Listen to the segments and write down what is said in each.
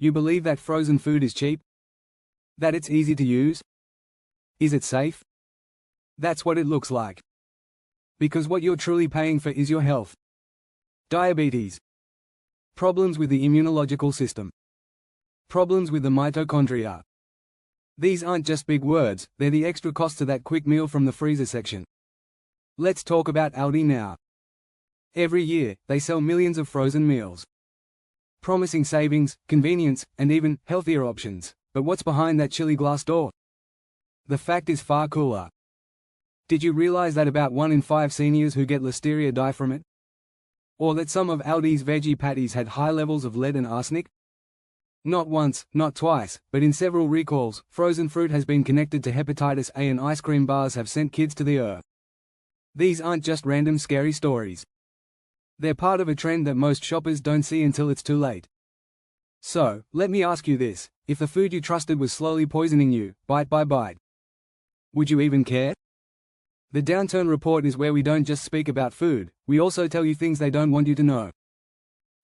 You believe that frozen food is cheap? That it's easy to use? Is it safe? That's what it looks like. Because what you're truly paying for is your health. Diabetes. Problems with the immunological system. Problems with the mitochondria. These aren't just big words, they're the extra costs to that quick meal from the freezer section. Let's talk about Aldi now. Every year, they sell millions of frozen meals, promising savings, convenience, and even healthier options. But what's behind that chilly glass door? The fact is far cooler. Did you realize that about 1 in 5 seniors who get listeria die from it? Or that some of Aldi's veggie patties had high levels of lead and arsenic? Not once, not twice, but in several recalls, frozen fruit has been connected to hepatitis A and ice cream bars have sent kids to the earth. These aren't just random scary stories. They're part of a trend that most shoppers don't see until it's too late. So, let me ask you this, if the food you trusted was slowly poisoning you, bite by bite, would you even care? The Downturn Report is where we don't just speak about food, we also tell you things they don't want you to know.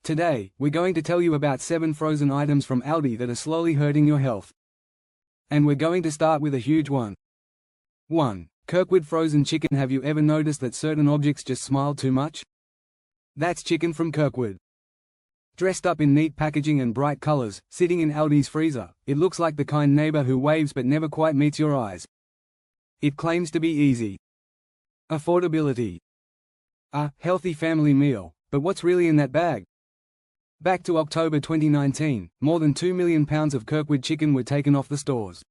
Today, we're going to tell you about 7 frozen items from Aldi that are slowly hurting your health. And we're going to start with a huge one. 1. Kirkwood frozen chicken. Have you ever noticed that certain objects just smile too much? That's chicken from Kirkwood. Dressed up in neat packaging and bright colors, sitting in Aldi's freezer, it looks like the kind neighbor who waves but never quite meets your eyes. It claims to be easy. Affordability. A healthy family meal, but what's really in that bag? Back to October 2019, more than 2 million pounds of Kirkwood chicken were taken off the stores.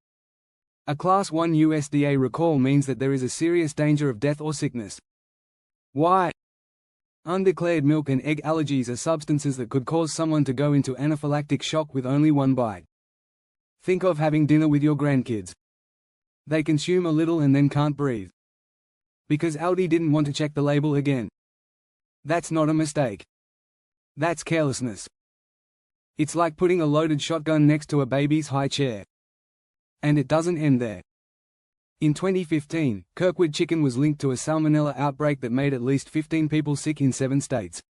A Class 1 USDA recall means that there is a serious danger of death or sickness. Why? Undeclared milk and egg allergies are substances that could cause someone to go into anaphylactic shock with only one bite. Think of having dinner with your grandkids. They consume a little and then can't breathe. Because Aldi didn't want to check the label again. That's not a mistake. That's carelessness. It's like putting a loaded shotgun next to a baby's high chair. And it doesn't end there. In 2015, Kirkwood chicken was linked to a salmonella outbreak that made at least 15 people sick in 7 states.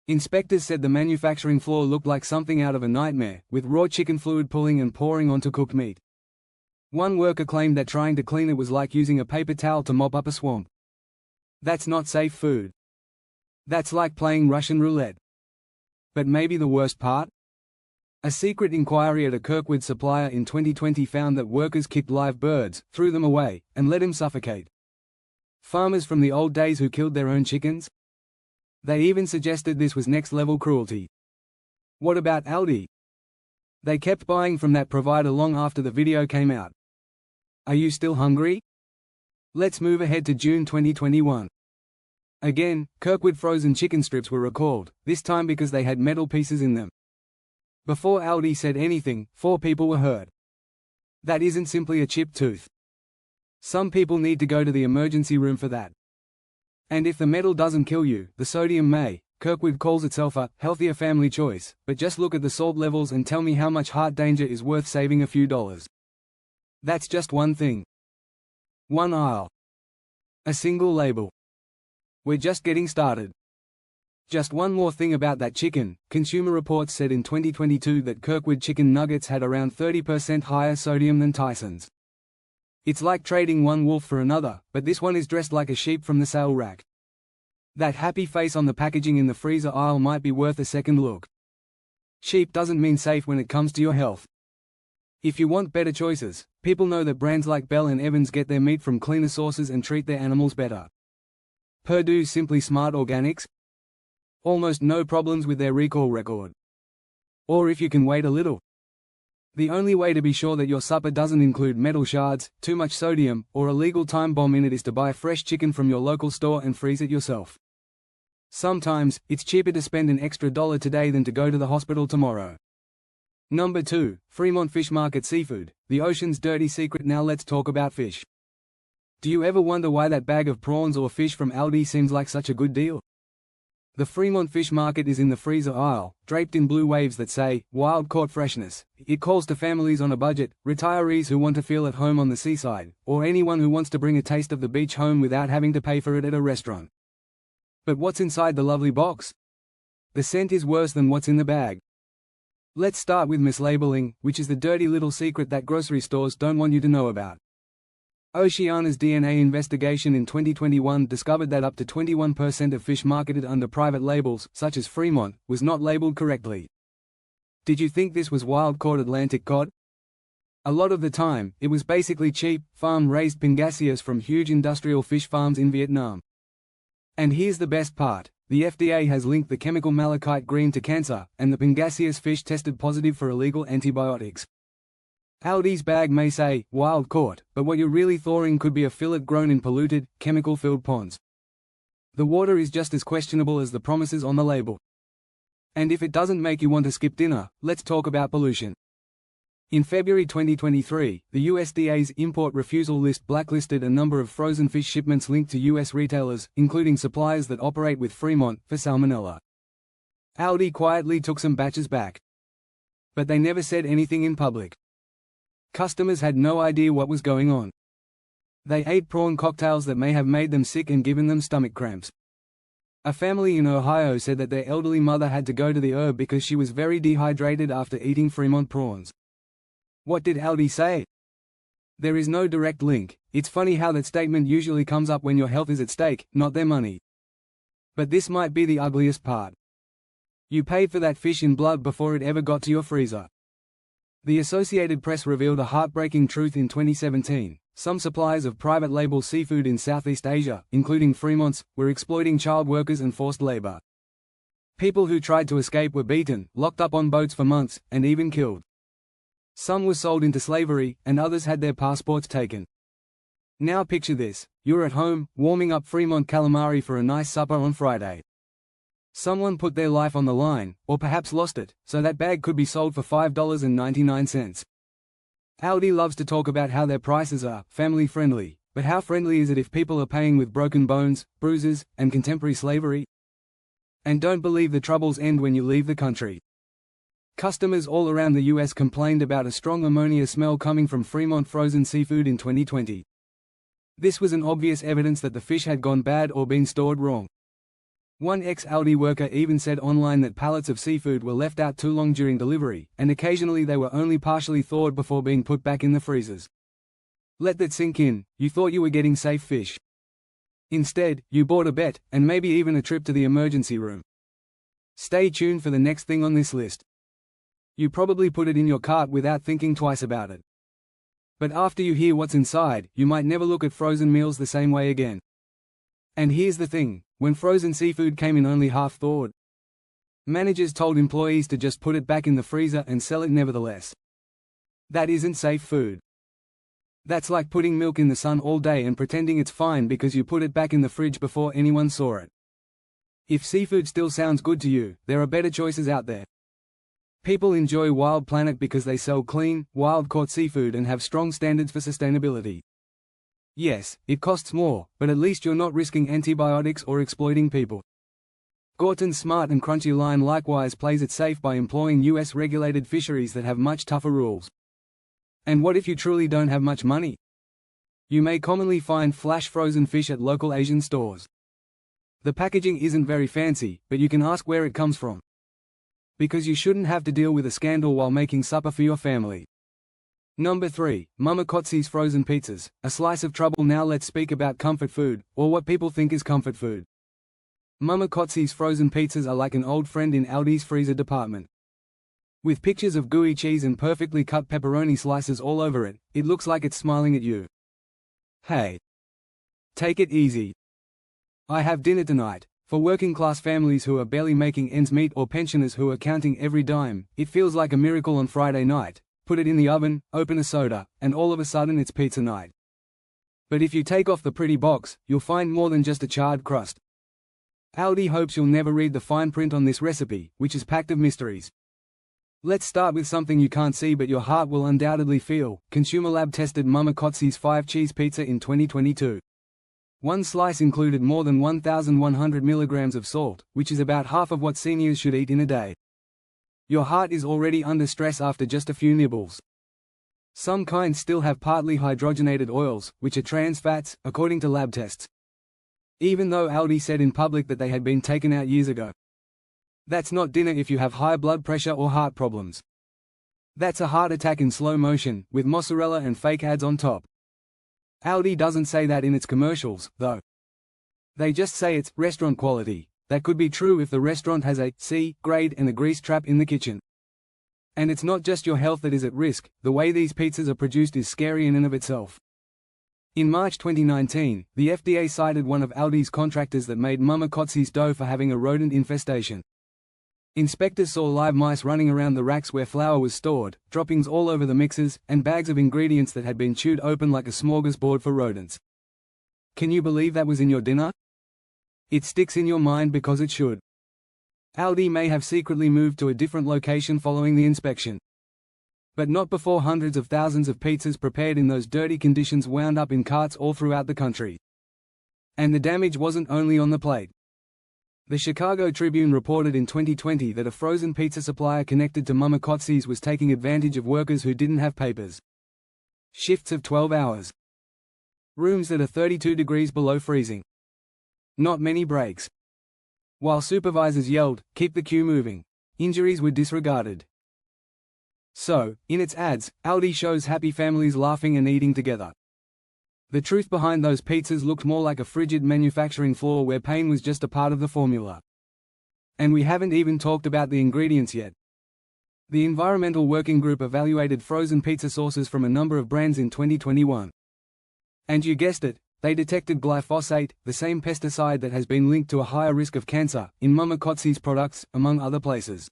Inspectors said the manufacturing floor looked like something out of a nightmare, with raw chicken fluid pooling and pouring onto cooked meat. One worker claimed that trying to clean it was like using a paper towel to mop up a swamp. That's not safe food. That's like playing Russian roulette. But maybe the worst part? A secret inquiry at a Kirkwood supplier in 2020 found that workers kicked live birds, threw them away, and let him suffocate. Farmers from the old days who killed their own chickens? They even suggested this was next-level cruelty. What about Aldi? They kept buying from that provider long after the video came out. Are you still hungry? Let's move ahead to June 2021. Again, Kirkwood frozen chicken strips were recalled, this time because they had metal pieces in them. Before Aldi said anything, 4 people were hurt. That isn't simply a chipped tooth. Some people need to go to the emergency room for that. And if the metal doesn't kill you, the sodium may. Kirkwood calls itself a healthier family choice, but just look at the salt levels and tell me how much heart danger is worth saving a few dollars. That's just one thing. One aisle. A single label. We're just getting started. Just one more thing about that chicken, Consumer Reports said in 2022 that Kirkwood chicken nuggets had around 30% higher sodium than Tyson's. It's like trading one wolf for another, but this one is dressed like a sheep from the sale rack. That happy face on the packaging in the freezer aisle might be worth a second look. Sheep doesn't mean safe when it comes to your health. If you want better choices, people know that brands like Bell and Evans get their meat from cleaner sources and treat their animals better. Purdue's Simply Smart Organics? Almost no problems with their recall record. Or if you can wait a little. The only way to be sure that your supper doesn't include metal shards, too much sodium, or a legal time bomb in it is to buy fresh chicken from your local store and freeze it yourself. Sometimes, it's cheaper to spend an extra $1 today than to go to the hospital tomorrow. Number 2, Fremont Fish Market Seafood, the ocean's dirty secret. Now let's talk about fish. Do you ever wonder why that bag of prawns or fish from Aldi seems like such a good deal? The Fremont Fish Market is in the freezer aisle, draped in blue waves that say, wild-caught freshness. It calls to families on a budget, retirees who want to feel at home on the seaside, or anyone who wants to bring a taste of the beach home without having to pay for it at a restaurant. But what's inside the lovely box? The scent is worse than what's in the bag. Let's start with mislabeling, which is the dirty little secret that grocery stores don't want you to know about. Oceana's DNA investigation in 2021 discovered that up to 21% of fish marketed under private labels, such as Fremont, was not labeled correctly. Did you think this was wild-caught Atlantic cod? A lot of the time, it was basically cheap, farm-raised pangasius from huge industrial fish farms in Vietnam. And here's the best part. The FDA has linked the chemical malachite green to cancer, and the pangasius fish tested positive for illegal antibiotics. Aldi's bag may say, wild caught, but what you're really thawing could be a fillet grown in polluted, chemical-filled ponds. The water is just as questionable as the promises on the label. And if it doesn't make you want to skip dinner, let's talk about pollution. In February 2023, the USDA's import refusal list blacklisted a number of frozen fish shipments linked to U.S. retailers, including suppliers that operate with Fremont, for salmonella. Aldi quietly took some batches back. But they never said anything in public. Customers had no idea what was going on. They ate prawn cocktails that may have made them sick and given them stomach cramps. A family in Ohio said that their elderly mother had to go to the herb because she was very dehydrated after eating Fremont prawns. What did Aldi say? There is no direct link. It's funny how that statement usually comes up when your health is at stake, not their money. But this might be the ugliest part. You paid for that fish in blood before it ever got to your freezer. The Associated Press revealed a heartbreaking truth in 2017. Some suppliers of private label seafood in Southeast Asia, including Fremont's, were exploiting child workers and forced labor. People who tried to escape were beaten, locked up on boats for months, and even killed. Some were sold into slavery, and others had their passports taken. Now picture this: you're at home, warming up Fremont calamari for a nice supper on Friday. Someone put their life on the line, or perhaps lost it, so that bag could be sold for $5.99. Aldi loves to talk about how their prices are family-friendly, but how friendly is it if people are paying with broken bones, bruises, and contemporary slavery? And don't believe the troubles end when you leave the country. Customers all around the U.S. complained about a strong ammonia smell coming from Fremont frozen seafood in 2020. This was an obvious evidence that the fish had gone bad or been stored wrong. One ex-Aldi worker even said online that pallets of seafood were left out too long during delivery, and occasionally they were only partially thawed before being put back in the freezers. Let that sink in. You thought you were getting safe fish. Instead, you bought a bet, and maybe even a trip to the emergency room. Stay tuned for the next thing on this list. You probably put it in your cart without thinking twice about it. But after you hear what's inside, you might never look at frozen meals the same way again. And here's the thing: when frozen seafood came in only half thawed, managers told employees to just put it back in the freezer and sell it nevertheless. That isn't safe food. That's like putting milk in the sun all day and pretending it's fine because you put it back in the fridge before anyone saw it. If seafood still sounds good to you, there are better choices out there. People enjoy Wild Planet because they sell clean, wild-caught seafood and have strong standards for sustainability. Yes, it costs more, but at least you're not risking antibiotics or exploiting people. Gorton's Smart and Crunchy line likewise plays it safe by employing US-regulated fisheries that have much tougher rules. And what if you truly don't have much money? You may commonly find flash frozen fish at local Asian stores. The packaging isn't very fancy, but you can ask where it comes from. Because you shouldn't have to deal with a scandal while making supper for your family. Number 3. Mama Kotze's frozen pizzas, a slice of trouble. Now let's speak about comfort food, or what people think is comfort food. Mama Kotze's frozen pizzas are like an old friend in Aldi's freezer department. With pictures of gooey cheese and perfectly cut pepperoni slices all over it, it looks like it's smiling at you. Hey! Take it easy. I have dinner tonight. For working-class families who are barely making ends meet or pensioners who are counting every dime, it feels like a miracle on Friday night. Put it in the oven, open a soda, and all of a sudden it's pizza night. But if you take off the pretty box, you'll find more than just a charred crust. Aldi hopes you'll never read the fine print on this recipe, which is packed of mysteries. Let's start with something you can't see but your heart will undoubtedly feel. Consumer Lab tested Mama Kotze's 5-cheese pizza in 2022. One slice included more than 1,100 milligrams of salt, which is about half of what seniors should eat in a day. Your heart is already under stress after just a few nibbles. Some kinds still have partly hydrogenated oils, which are trans fats, according to lab tests. Even though Aldi said in public that they had been taken out years ago. That's not dinner if you have high blood pressure or heart problems. That's a heart attack in slow motion, with mozzarella and fake ads on top. Aldi doesn't say that in its commercials, though. They just say it's restaurant quality. That could be true if the restaurant has a C grade and a grease trap in the kitchen. And it's not just your health that is at risk, the way these pizzas are produced is scary in and of itself. In March 2019, the FDA cited one of Aldi's contractors that made Mama Cotzi's dough for having a rodent infestation. Inspectors saw live mice running around the racks where flour was stored, droppings all over the mixers, and bags of ingredients that had been chewed open like a smorgasbord for rodents. Can you believe that was in your dinner? It sticks in your mind because it should. Aldi may have secretly moved to a different location following the inspection. But not before hundreds of thousands of pizzas prepared in those dirty conditions wound up in carts all throughout the country. And the damage wasn't only on the plate. The Chicago Tribune reported in 2020 that a frozen pizza supplier connected to Mama Cotzi's was taking advantage of workers who didn't have papers. Shifts of 12 hours. Rooms that are 32 degrees below freezing. Not many breaks. While supervisors yelled, "Keep the queue moving," injuries were disregarded. So, in its ads, Aldi shows happy families laughing and eating together. The truth behind those pizzas looked more like a frigid manufacturing flaw where pain was just a part of the formula. And we haven't even talked about the ingredients yet. The Environmental Working Group evaluated frozen pizza sources from a number of brands in 2021. And you guessed it, they detected glyphosate, the same pesticide that has been linked to a higher risk of cancer, in Mama Cotzi's products, among other places.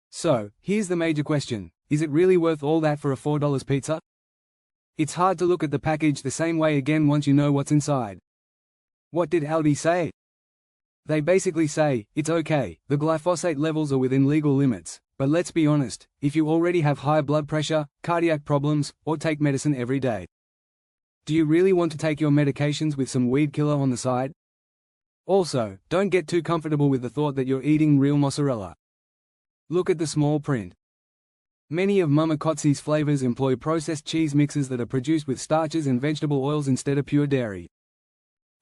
So, here's the major question: is it really worth all that for a $4 pizza? It's hard to look at the package the same way again once you know what's inside. What did Aldi say? They basically say, it's okay, the glyphosate levels are within legal limits, but let's be honest, if you already have high blood pressure, cardiac problems, or take medicine every day, do you really want to take your medications with some weed killer on the side? Also, don't get too comfortable with the thought that you're eating real mozzarella. Look at the small print. Many of Mama Cotzi's flavors employ processed cheese mixes that are produced with starches and vegetable oils instead of pure dairy.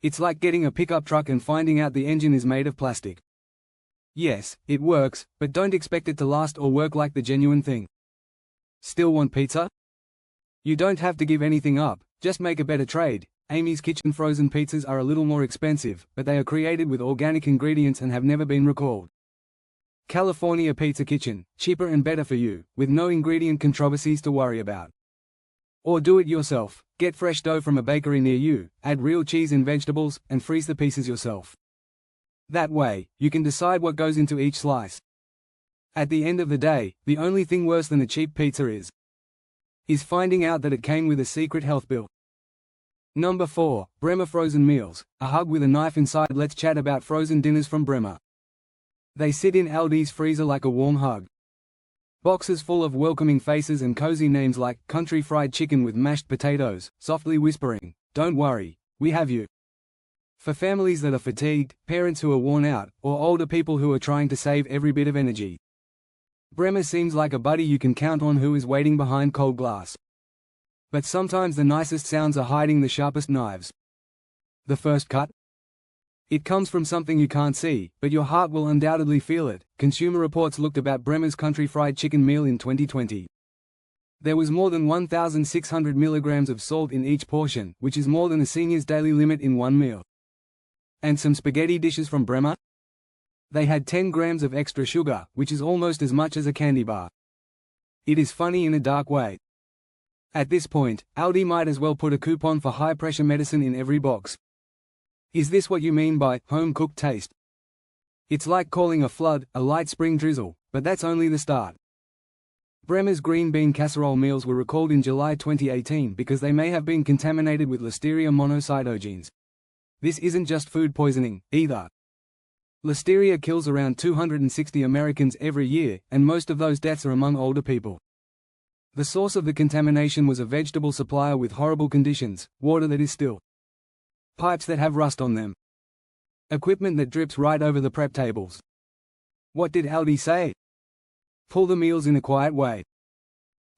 It's like getting a pickup truck and finding out the engine is made of plastic. Yes, it works, but don't expect it to last or work like the genuine thing. Still want pizza? You don't have to give anything up, just make a better trade. Amy's Kitchen frozen pizzas are a little more expensive, but they are created with organic ingredients and have never been recalled. California Pizza Kitchen, cheaper and better for you, with no ingredient controversies to worry about. Or do it yourself, get fresh dough from a bakery near you, add real cheese and vegetables, and freeze the pieces yourself. That way, you can decide what goes into each slice. At the end of the day, the only thing worse than a cheap pizza is finding out that it came with a secret health bill. Number 4, Bremer Frozen Meals, a hug with a knife inside. Let's chat about frozen dinners from Bremer. They sit in Aldi's freezer like a warm hug. Boxes full of welcoming faces and cozy names like Country Fried Chicken with mashed potatoes, softly whispering, "Don't worry, we have you." For families that are fatigued, parents who are worn out, or older people who are trying to save every bit of energy, Bremer seems like a buddy you can count on who is waiting behind cold glass. But sometimes the nicest sounds are hiding the sharpest knives. The first cut? It comes from something you can't see, but your heart will undoubtedly feel it. Consumer Reports looked about Bremer's Country Fried Chicken meal in 2020. There was more than 1,600 milligrams of salt in each portion, which is more than a senior's daily limit in one meal. And some spaghetti dishes from Bremer? They had 10 grams of extra sugar, which is almost as much as a candy bar. It is funny in a dark way. At this point, Aldi might as well put a coupon for high-pressure medicine in every box. Is this what you mean by home-cooked taste? It's like calling a flood a light spring drizzle, but that's only the start. Bremer's green bean casserole meals were recalled in July 2018 because they may have been contaminated with Listeria monocytogenes. This isn't just food poisoning, either. Listeria kills around 260 Americans every year, and most of those deaths are among older people. The source of the contamination was a vegetable supplier with horrible conditions, water that is still, pipes that have rust on them, equipment that drips right over the prep tables. What did Aldi say? Pull the meals in a quiet way.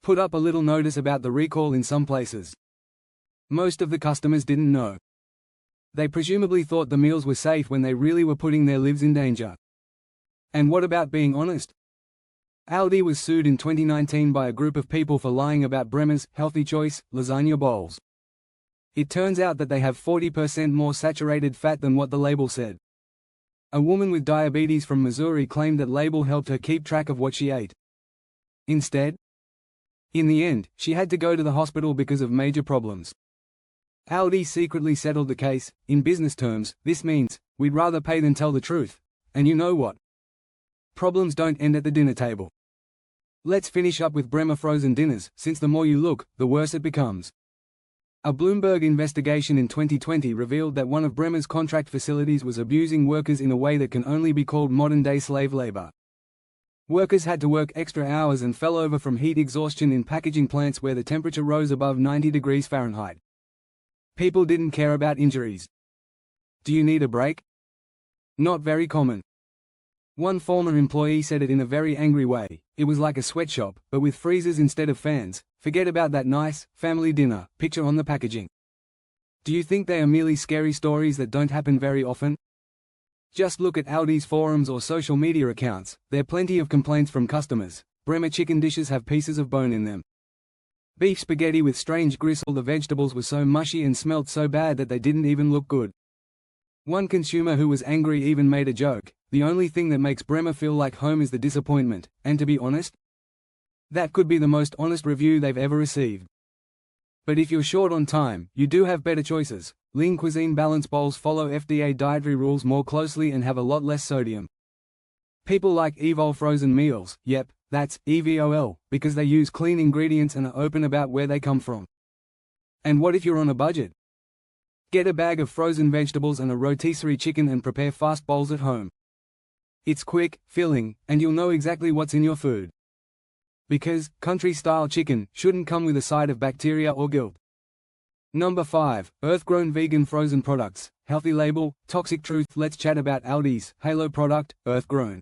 Put up a little notice about the recall in some places. Most of the customers didn't know. They presumably thought the meals were safe when they really were putting their lives in danger. And what about being honest? Aldi was sued in 2019 by a group of people for lying about Bremer's Healthy Choice lasagna bowls. It turns out that they have 40% more saturated fat than what the label said. A woman with diabetes from Missouri claimed that label helped her keep track of what she ate. Instead, in the end, she had to go to the hospital because of major problems. Aldi secretly settled the case. In business terms, this means, we'd rather pay than tell the truth. And you know what? Problems don't end at the dinner table. Let's finish up with Bremer frozen dinners, since the more you look, the worse it becomes. A Bloomberg investigation in 2020 revealed that one of Bremer's contract facilities was abusing workers in a way that can only be called modern-day slave labor. Workers had to work extra hours and fell over from heat exhaustion in packaging plants where the temperature rose above 90 degrees Fahrenheit. People didn't care about injuries. Do you need a break? Not very common. One former employee said it in a very angry way. It was like a sweatshop, but with freezers instead of fans. Forget about that nice, family dinner picture on the packaging. Do you think they are merely scary stories that don't happen very often? Just look at Aldi's forums or social media accounts. There are plenty of complaints from customers. Bremer chicken dishes have pieces of bone in them. Beef spaghetti with strange gristle. The vegetables were so mushy and smelt so bad that they didn't even look good. One consumer who was angry even made a joke. The only thing that makes Bremer feel like home is the disappointment, and to be honest, that could be the most honest review they've ever received. But if you're short on time, you do have better choices. Lean Cuisine Balance Bowls follow FDA dietary rules more closely and have a lot less sodium. People like Evol frozen meals, yep, that's EVOL, because they use clean ingredients and are open about where they come from. And what if you're on a budget? Get a bag of frozen vegetables and a rotisserie chicken and prepare fast bowls at home. It's quick, filling, and you'll know exactly what's in your food. Because country-style chicken shouldn't come with a side of bacteria or guilt. Number 5. Earth-grown vegan frozen products. Healthy label, toxic truth. Let's chat about Aldi's Halo product, Earth-grown.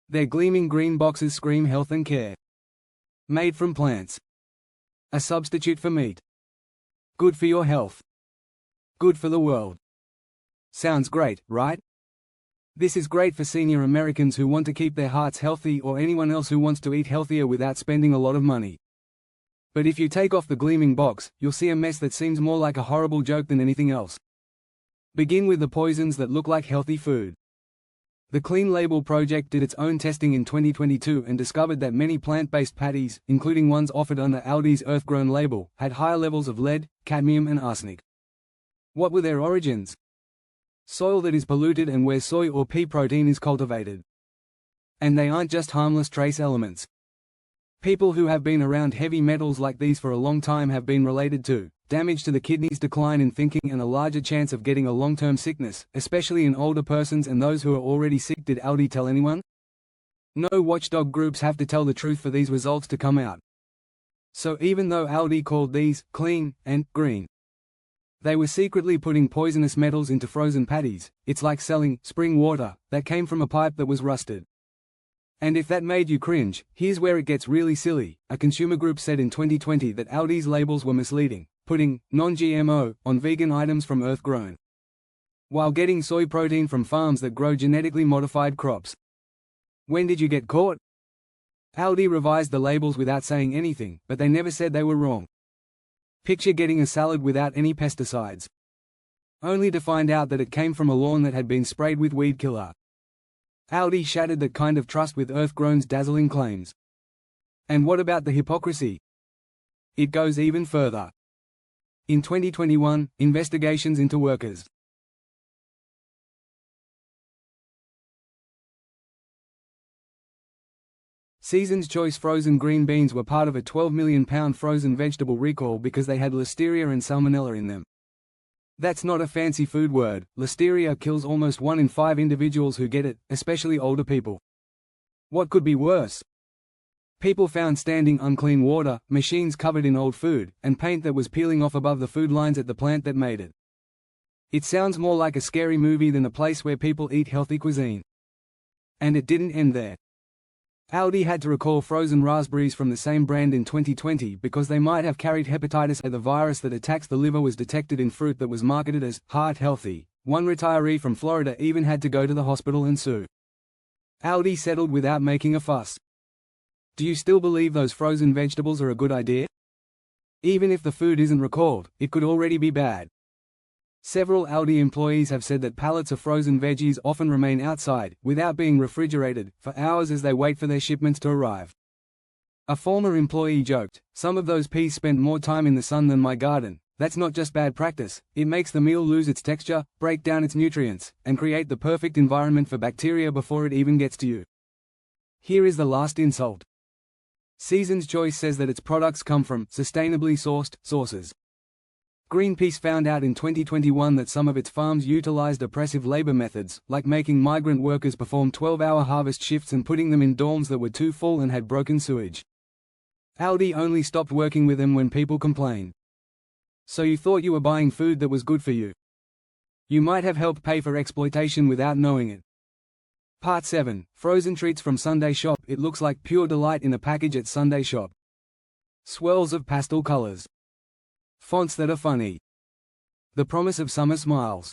Their gleaming green boxes scream health and care. Made from plants. A substitute for meat. Good for your health. Good for the world. Sounds great, right? This is great for senior Americans who want to keep their hearts healthy or anyone else who wants to eat healthier without spending a lot of money. But if you take off the gleaming box, you'll see a mess that seems more like a horrible joke than anything else. Begin with the poisons that look like healthy food. The Clean Label Project did its own testing in 2022 and discovered that many plant-based patties, including ones offered under Aldi's Earth-grown label, had higher levels of lead, cadmium and arsenic. What were their origins? Soil that is polluted and where soy or pea protein is cultivated. And they aren't just harmless trace elements. People who have been around heavy metals like these for a long time have been related to damage to the kidneys, decline in thinking, and a larger chance of getting a long-term sickness, especially in older persons and those who are already sick. Did Aldi tell anyone? No watchdog groups have to tell the truth for these results to come out. So even though Aldi called these clean and green, they were secretly putting poisonous metals into frozen patties. It's like selling spring water that came from a pipe that was rusted. And if that made you cringe, here's where it gets really silly. A consumer group said in 2020 that Aldi's labels were misleading, putting non-GMO on vegan items from Earth-grown, while getting soy protein from farms that grow genetically modified crops. When did you get caught? Aldi revised the labels without saying anything, but they never said they were wrong. Picture getting a salad without any pesticides, only to find out that it came from a lawn that had been sprayed with weed killer. Aldi shattered that kind of trust with Earth-grown's dazzling claims. And what about the hypocrisy? It goes even further. In 2021, investigations into workers' Season's Choice frozen green beans were part of a £12 million frozen vegetable recall because they had listeria and salmonella in them. That's not a fancy food word. Listeria kills almost 1 in 5 individuals who get it, especially older people. What could be worse? People found standing unclean water, machines covered in old food, and paint that was peeling off above the food lines at the plant that made it. It sounds more like a scary movie than a place where people eat healthy cuisine. And it didn't end there. Aldi had to recall frozen raspberries from the same brand in 2020 because they might have carried hepatitis A. The virus that attacks the liver was detected in fruit that was marketed as heart healthy. One retiree from Florida even had to go to the hospital and sue. Aldi settled without making a fuss. Do you still believe those frozen vegetables are a good idea? Even if the food isn't recalled, it could already be bad. Several Aldi employees have said that pallets of frozen veggies often remain outside, without being refrigerated, for hours as they wait for their shipments to arrive. A former employee joked, "Some of those peas spent more time in the sun than my garden." That's not just bad practice, it makes the meal lose its texture, break down its nutrients, and create the perfect environment for bacteria before it even gets to you. Here is the last insult. Season's Choice says that its products come from sustainably sourced sources. Greenpeace found out in 2021 that some of its farms utilized oppressive labor methods, like making migrant workers perform 12-hour harvest shifts and putting them in dorms that were too full and had broken sewage. Aldi only stopped working with them when people complained. So you thought you were buying food that was good for you. You might have helped pay for exploitation without knowing it. Part 7. Frozen treats from Sunday Shop. It looks like pure delight in a package at Sunday Shop. Swirls of pastel colors. Fonts that are funny. The promise of summer smiles.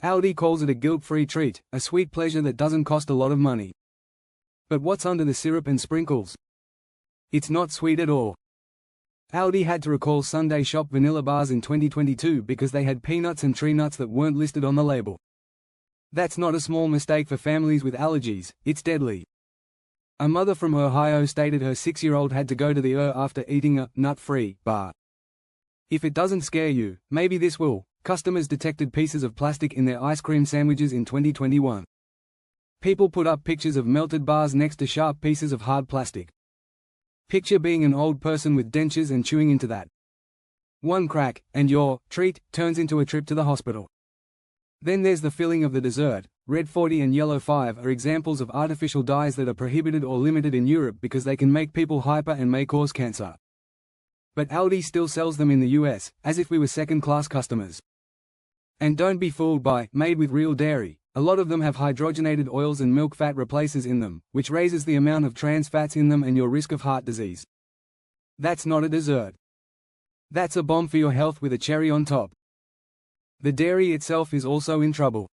Aldi calls it a guilt-free treat, a sweet pleasure that doesn't cost a lot of money. But what's under the syrup and sprinkles? It's not sweet at all. Aldi had to recall Sunday Shop vanilla bars in 2022 because they had peanuts and tree nuts that weren't listed on the label. That's not a small mistake for families with allergies, it's deadly. A mother from Ohio stated her 6-year-old had to go to the ER after eating a nut-free bar. If it doesn't scare you, maybe this will. Customers detected pieces of plastic in their ice cream sandwiches in 2021. People put up pictures of melted bars next to sharp pieces of hard plastic. Picture being an old person with dentures and chewing into that. One crack, and your treat turns into a trip to the hospital. Then there's the filling of the dessert. Red 40 and Yellow 5 are examples of artificial dyes that are prohibited or limited in Europe because they can make people hyper and may cause cancer. But Aldi still sells them in the US, as if we were second-class customers. And don't be fooled by made with real dairy. A lot of them have hydrogenated oils and milk fat replacers in them, which raises the amount of trans fats in them and your risk of heart disease. That's not a dessert. That's a bomb for your health with a cherry on top. The dairy itself is also in trouble.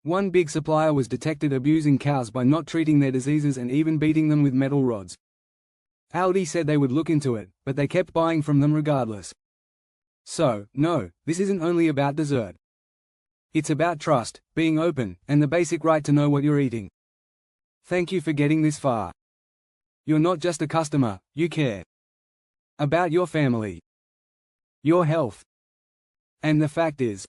One big supplier was detected abusing cows by not treating their diseases and even beating them with metal rods. Aldi said they would look into it, but they kept buying from them regardless. So, no, this isn't only about dessert. It's about trust, being open, and the basic right to know what you're eating. Thank you for getting this far. You're not just a customer, you care. About your family. Your health. And the fact is,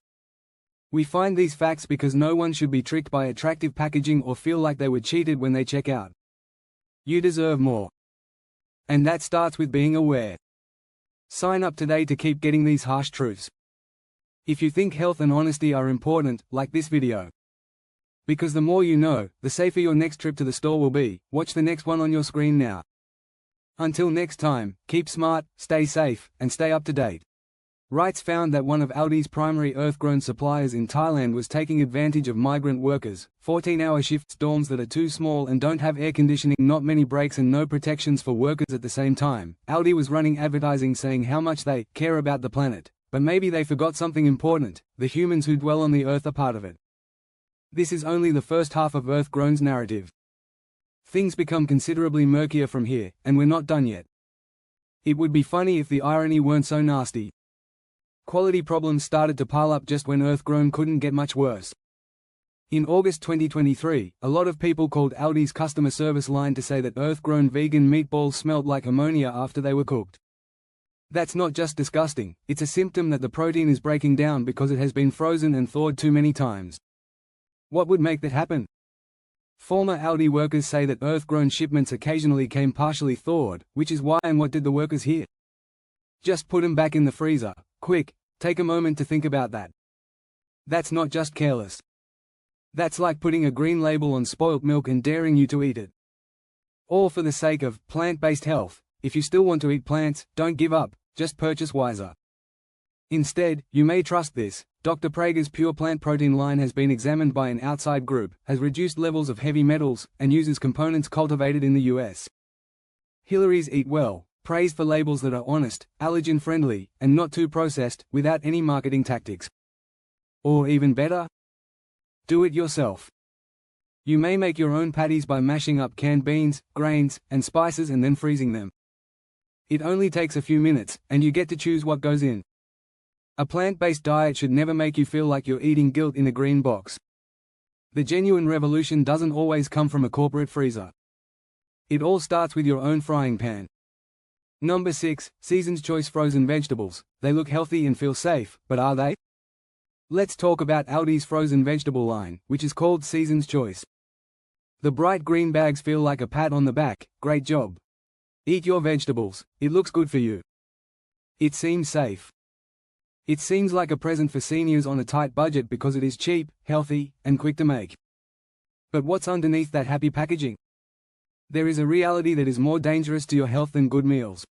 we find these facts because no one should be tricked by attractive packaging or feel like they were cheated when they check out. You deserve more. And that starts with being aware. Sign up today to keep getting these harsh truths. If you think health and honesty are important, like this video. Because the more you know, the safer your next trip to the store will be. Watch the next one on your screen now. Until next time, keep smart, stay safe, and stay up to date. Rights found that one of Aldi's primary earth-grown suppliers in Thailand was taking advantage of migrant workers, 14-hour shift dorms that are too small and don't have air conditioning, not many breaks and no protections for workers at the same time. Aldi was running advertising saying how much they care about the planet. But maybe they forgot something important: the humans who dwell on the earth are part of it. This is only the first half of Earth-Grown's narrative. Things become considerably murkier from here, and we're not done yet. It would be funny if the irony weren't so nasty. Quality problems started to pile up just when Earth-Grown couldn't get much worse. In August 2023, a lot of people called Aldi's customer service line to say that Earth-Grown vegan meatballs smelled like ammonia after they were cooked. That's not just disgusting, it's a symptom that the protein is breaking down because it has been frozen and thawed too many times. What would make that happen? Former Aldi workers say that Earth-Grown shipments occasionally came partially thawed, which is why. And what did the workers hear? Just put them back in the freezer, quick. Take a moment to think about that. That's not just careless. That's like putting a green label on spoilt milk and daring you to eat it. All for the sake of plant-based health. If you still want to eat plants, don't give up. Just purchase wiser. Instead, you may trust this. Dr. Prager's Pure Plant Protein line has been examined by an outside group, has reduced levels of heavy metals, and uses components cultivated in the US. Hillary's Eat Well, praised for labels that are honest, allergen-friendly, and not too processed, without any marketing tactics. Or even better? Do it yourself. You may make your own patties by mashing up canned beans, grains, and spices and then freezing them. It only takes a few minutes, and you get to choose what goes in. A plant-based diet should never make you feel like you're eating guilt in a green box. The genuine revolution doesn't always come from a corporate freezer. It all starts with your own frying pan. Number 6. Season's Choice Frozen Vegetables. They look healthy and feel safe, but are they? Let's talk about Aldi's frozen vegetable line, which is called Season's Choice. The bright green bags feel like a pat on the back. Great job. Eat your vegetables, it looks good for you. It seems safe. It seems like a present for seniors on a tight budget because it is cheap, healthy, and quick to make. But what's underneath that happy packaging? There is a reality that is more dangerous to your health than good meals.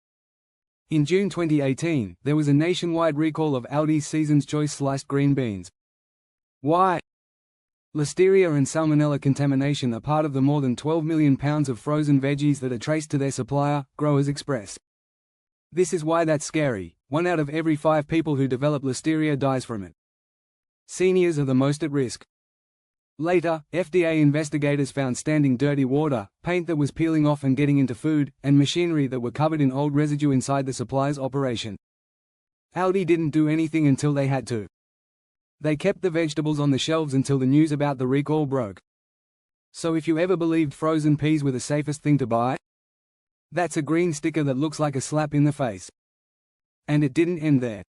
In June 2018, there was a nationwide recall of Aldi's Season's Choice sliced green beans. Why? Listeria and salmonella contamination are part of the more than 12 million pounds of frozen veggies that are traced to their supplier, Growers Express. This is why that's scary. 1 out of every 5 people who develop listeria dies from it. Seniors are the most at risk. Later, FDA investigators found standing dirty water, paint that was peeling off and getting into food, and machinery that were covered in old residue inside the supplier's operation. Aldi didn't do anything until they had to. They kept the vegetables on the shelves until the news about the recall broke. So if you ever believed frozen peas were the safest thing to buy, that's a green sticker that looks like a slap in the face. And it didn't end there.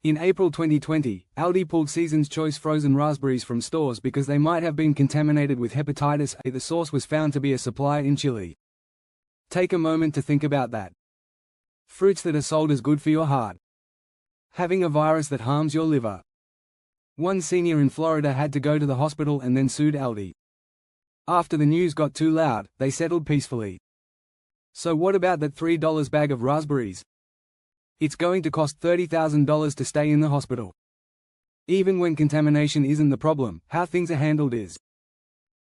In April 2020, Aldi pulled Season's Choice frozen raspberries from stores because they might have been contaminated with hepatitis A. The source was found to be a supplier in Chile. Take a moment to think about that. Fruits that are sold as good for your heart. Having a virus that harms your liver. One senior in Florida had to go to the hospital and then sued Aldi. After the news got too loud, they settled peacefully. So what about that $3 bag of raspberries? It's going to cost $30,000 to stay in the hospital. Even when contamination isn't the problem, how things are handled is.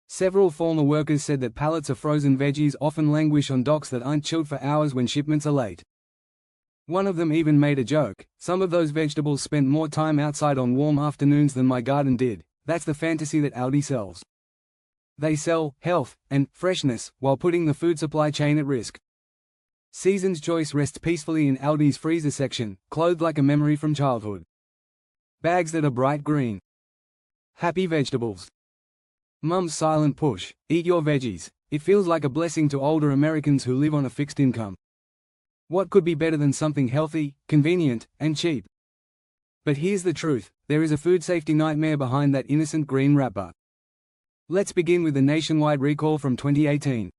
Several former workers said that pallets of frozen veggies often languish on docks that aren't chilled for hours when shipments are late. One of them even made a joke: "Some of those vegetables spent more time outside on warm afternoons than my garden did." That's the fantasy that Aldi sells. They sell health and freshness while putting the food supply chain at risk. Season's Choice rests peacefully in Aldi's freezer section, clothed like a memory from childhood. Bags that are bright green. Happy vegetables. Mum's silent push: eat your veggies. It feels like a blessing to older Americans who live on a fixed income. What could be better than something healthy, convenient, and cheap? But here's the truth: there is a food safety nightmare behind that innocent green wrapper. Let's begin with the nationwide recall from 2018.